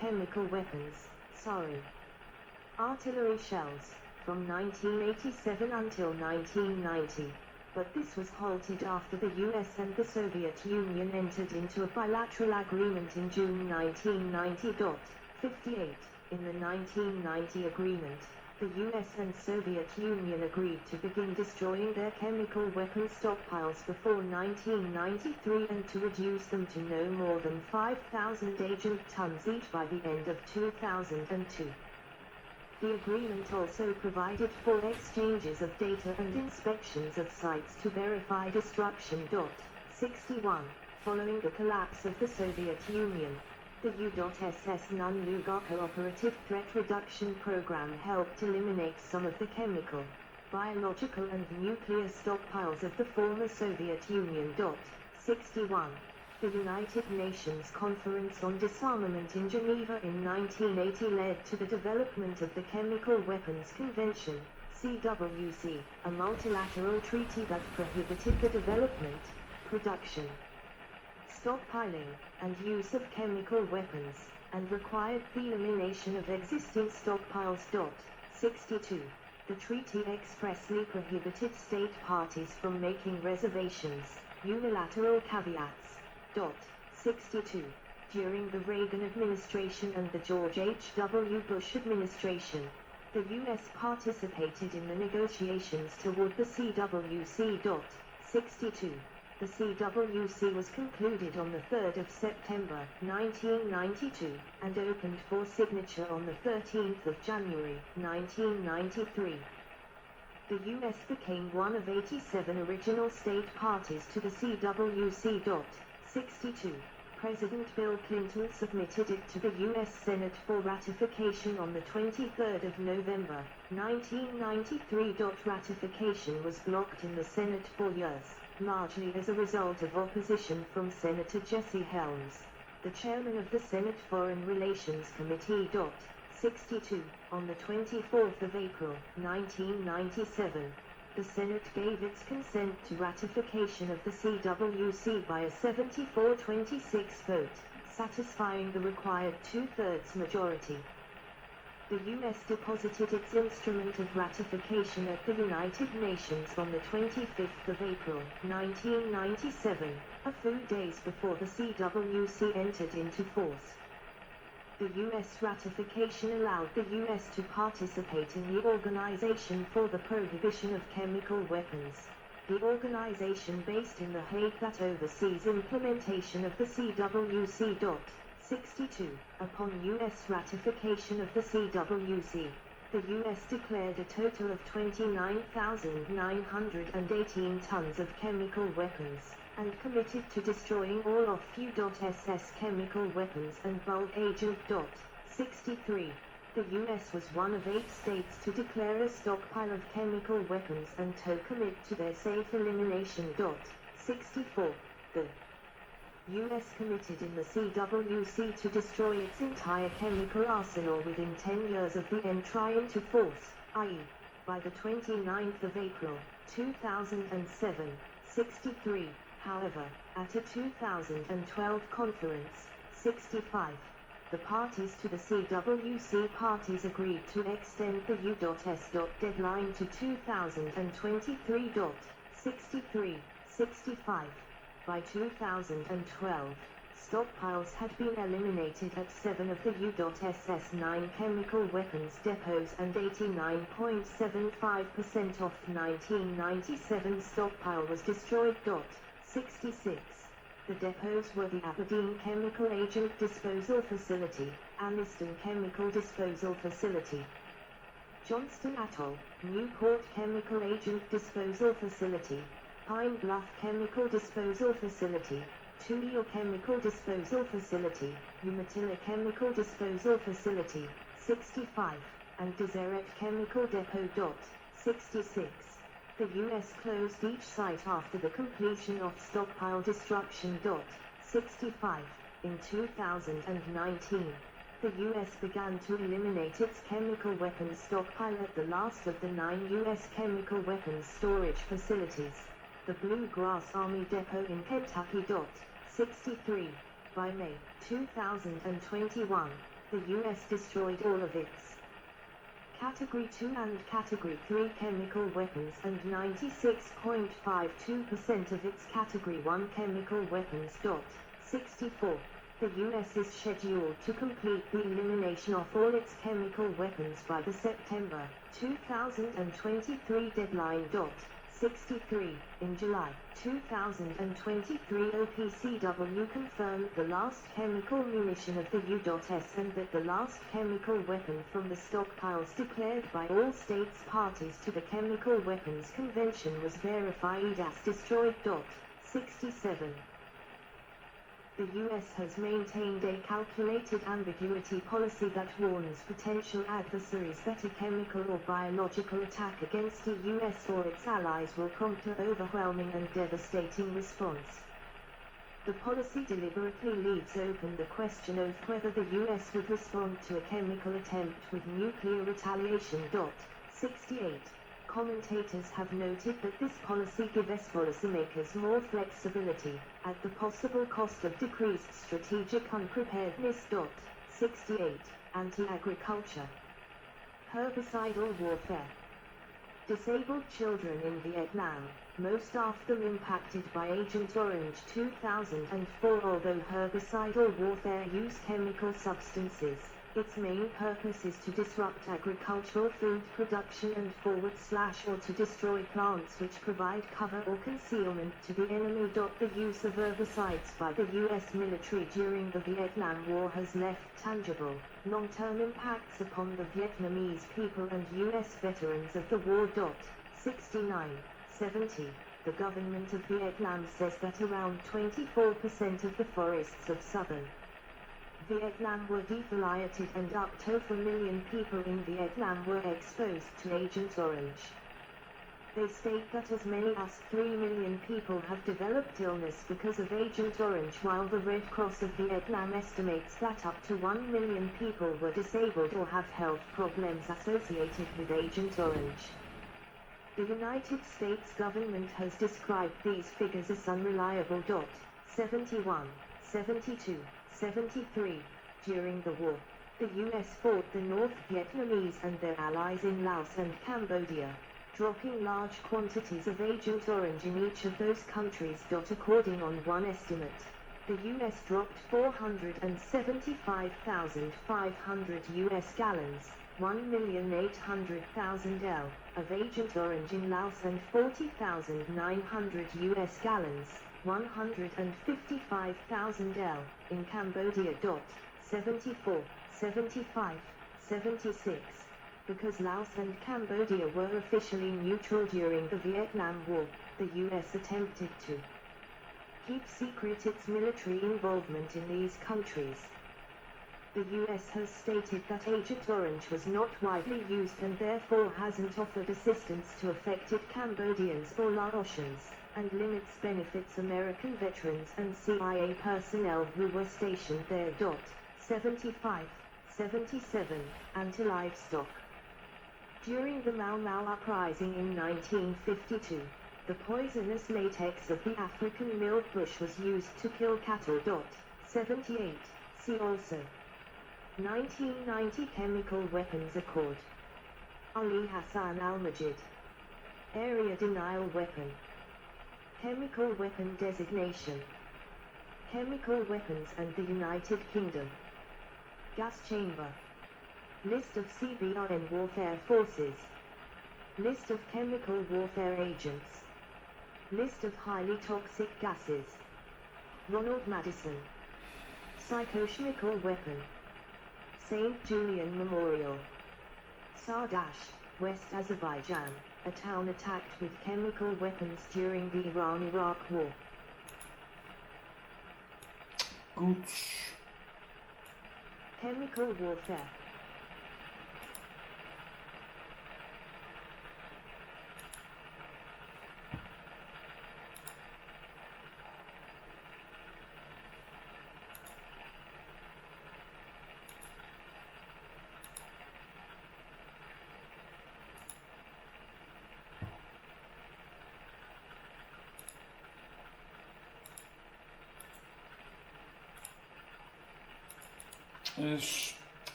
chemical weapons, sorry. Artillery shells, from 1987 until 1990. But this was halted after the US and the Soviet Union entered into a bilateral agreement in June 1990. 58. In the 1990 agreement, the US and Soviet Union agreed to begin destroying their chemical weapons stockpiles before 1993 and to reduce them to no more than 5,000 agent tons each by the end of 2002. The agreement also provided for exchanges of data and inspections of sites to verify destruction. 61. Following the collapse of the Soviet Union, the U.SS Nunlugar Cooperative Threat Reduction Program helped eliminate some of the chemical, biological and nuclear stockpiles of the former Soviet Union. 61. The United Nations Conference on Disarmament in Geneva in 1980 led to the development of the Chemical Weapons Convention, CWC, a multilateral treaty that prohibited the development, production, stockpiling, and use of chemical weapons, and required the elimination of existing stockpiles. 62. The treaty expressly prohibited state parties from making reservations, unilateral caveats. 62. During the Reagan administration and the George H.W. Bush administration, the U.S. participated in the negotiations toward the CWC. 62. The CWC was concluded on the 3rd of September, 1992, and opened for signature on the 13th of January, 1993. The U.S. became one of 87 original state parties to the CWC. 62. President Bill Clinton submitted it to the U.S. Senate for ratification on the 23rd of November, 1993. Ratification was blocked in the Senate for years, largely as a result of opposition from Senator Jesse Helms, the chairman of the Senate Foreign Relations Committee. 62. On the 24th of April, 1997, the Senate gave its consent to ratification of the CWC by a 74-26 vote, satisfying the required two-thirds majority. The U.S. deposited its instrument of ratification at the United Nations on the 25th of April, 1997, a few days before the CWC entered into force. The U.S. ratification allowed the U.S. to participate in the Organization for the Prohibition of Chemical Weapons, the organization based in The Hague that oversees implementation of the CWC. 62. Upon U.S. ratification of the CWC, the U.S. declared a total of 29,918 tons of chemical weapons, and committed to destroying all of U.SS chemical weapons and bulk agent. 63. The U.S. was one of 8 states to declare a stockpile of chemical weapons and to commit to their safe elimination. 64. The U.S. committed in the CWC to destroy its entire chemical arsenal within 10 years of the entry into force, i.e., by the 29th of April, 2007. 63. However, at a 2012 conference, 65, the parties to the CWC parties agreed to extend the U.S. deadline to 2023. 63, 65. By 2012, stockpiles had been eliminated at 7 of the U.SS 9 chemical weapons depots and 89.75% of 1997 stockpile was destroyed. 66. The depots were the Aberdeen Chemical Agent Disposal Facility, Anniston Chemical Disposal Facility, Johnston Atoll, Newport Chemical Agent Disposal Facility, Pine Bluff Chemical Disposal Facility, Tullio Chemical Disposal Facility, Umatilla Chemical Disposal Facility, 65, and Deseret Chemical Depot. 66. The U.S. closed each site after the completion of stockpile destruction. 65. In 2019, the U.S. began to eliminate its chemical weapons stockpile at the last of the 9 U.S. chemical weapons storage facilities, the Bluegrass Army Depot in Kentucky. 63. By May 2021, The US destroyed all of its Category 2 and Category 3 chemical weapons and 96.52% of its Category 1 chemical weapons. 64. The US is scheduled to complete the elimination of all its chemical weapons by the September 2023 deadline. 63. In July 2023, OPCW confirmed the last chemical munition of the U.S. and that the last chemical weapon from the stockpiles declared by all states parties to the Chemical Weapons Convention was verified as destroyed. 67. The U.S. has maintained a calculated ambiguity policy that warns potential adversaries that a chemical or biological attack against the U.S. or its allies will prompt an overwhelming and devastating response. The policy deliberately leaves open the question of whether the U.S. would respond to a chemical attempt with nuclear retaliation. 68. Commentators have noted that this policy gives policymakers more flexibility, at the possible cost of decreased strategic unpreparedness. 68. Anti-agriculture. Herbicidal warfare. Disabled children in Vietnam, most of them impacted by Agent Orange 2004. Although herbicidal warfare use chemical substances, its main purpose is to disrupt agricultural food production and or to destroy plants which provide cover or concealment to the enemy. The use of herbicides by the U.S. military during the Vietnam War has left tangible, long-term impacts upon the Vietnamese people and U.S. veterans of the war. 69. 70. The government of Vietnam says that around 24% of the forests of southern Vietnam were defoliated and up to 4 million people in Vietnam were exposed to Agent Orange. They state that as many as 3 million people have developed illness because of Agent Orange, while the Red Cross of Vietnam estimates that up to 1 million people were disabled or have health problems associated with Agent Orange. The United States government has described these figures as unreliable. 71, 72, 73. During the war, the U.S. fought the North Vietnamese and their allies in Laos and Cambodia, dropping large quantities of Agent Orange in each of those countries. According on one estimate, the U.S. dropped 475,500 U.S. gallons, 1,800,000 L, of Agent Orange in Laos and 40,900 U.S. gallons, 155,000 L, in Cambodia. 74, 75, 76. Because Laos and Cambodia were officially neutral during the Vietnam War, the U.S. attempted to keep secret its military involvement in these countries. The U.S. has stated that Agent Orange was not widely used and therefore hasn't offered assistance to affected Cambodians or Laotians, and limits benefits American veterans and CIA personnel who were stationed there. 75, 77, Anti-livestock. During the Mau Mau uprising in 1952, the poisonous latex of the African milkbush was used to kill cattle. 78, see also. 1990 Chemical Weapons Accord. Ali Hassan al-Majid. Area Denial Weapon. Chemical Weapon Designation. Chemical Weapons and the United Kingdom. Gas Chamber. List of CBRN Warfare Forces. List of Chemical Warfare Agents. List of Highly Toxic Gases. Ronald Madison. Psychochemical Weapon. St. Julian Memorial. Sardash, West Azerbaijan, a town attacked with chemical weapons during the Iran-Iraq War. Gut. Chemical warfare.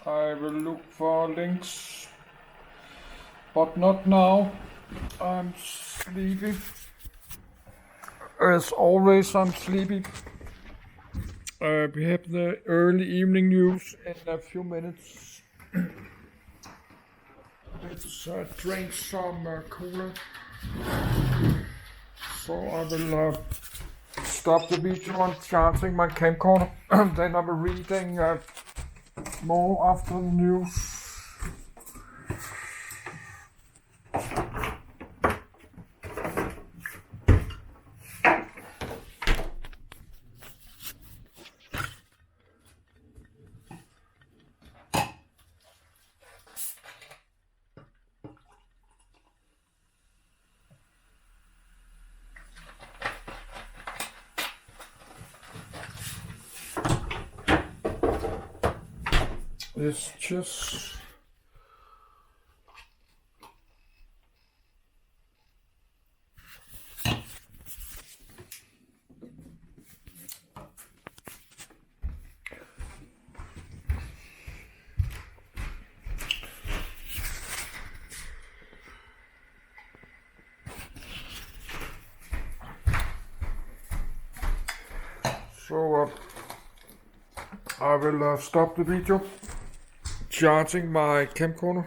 I will look for links, but not now. I'm sleepy. As always, I'm sleepy. We have the early evening news in a few minutes. Let's drink some cola. So I will stop the video on charging my camcorder. Then I will reading more after the news. It's just so I will stop the video charging my camcorder.